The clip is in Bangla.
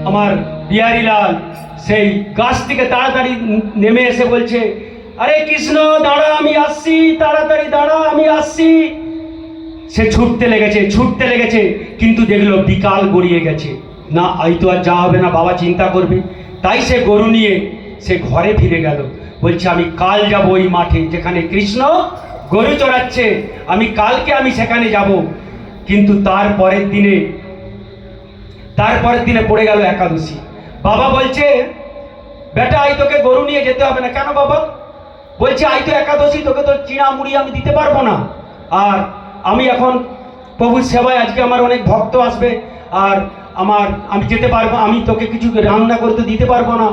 আমার বিহারীলাল সেই গাছ থেকে তাড়াতাড়ি নেমে এসে বলছে, আরে কৃষ্ণ দাঁড়া, আমি আসছি, তাড়াতাড়ি দাঁড়া, আমি আসছি। সে ছুটতে লেগেছে, কিন্তু দেখলো বিকাল গড়িয়ে গেছে। না, এই তো আর যা হবে না, বাবা চিন্তা করবে। তাই সে গরু নিয়ে সে ঘরে ফিরে গেল। বলছে, আমি কাল যাব ওই মাঠে যেখানে কৃষ্ণ গরু চড়াচ্ছে, কালকে আমি সেখানে যাব। কিন্তু তারপরের দিনে পড়ে গেল একাদশী। বাবা বলছে, বেটা আই তোকে গরু নিয়ে যেতে হবে না। কেন বাবা? বলছে, আই তো একাদশী, তোকে তো চিড়া মুড়ি আমি দিতে পারবো না। আর আমি এখন প্রভুর সেবায়, আজকে আমার অনেক ভক্ত আসবে, আর আমি যেতে পারবো, আমি তোকে কিছু রান্না করতে দিতে পারবো না।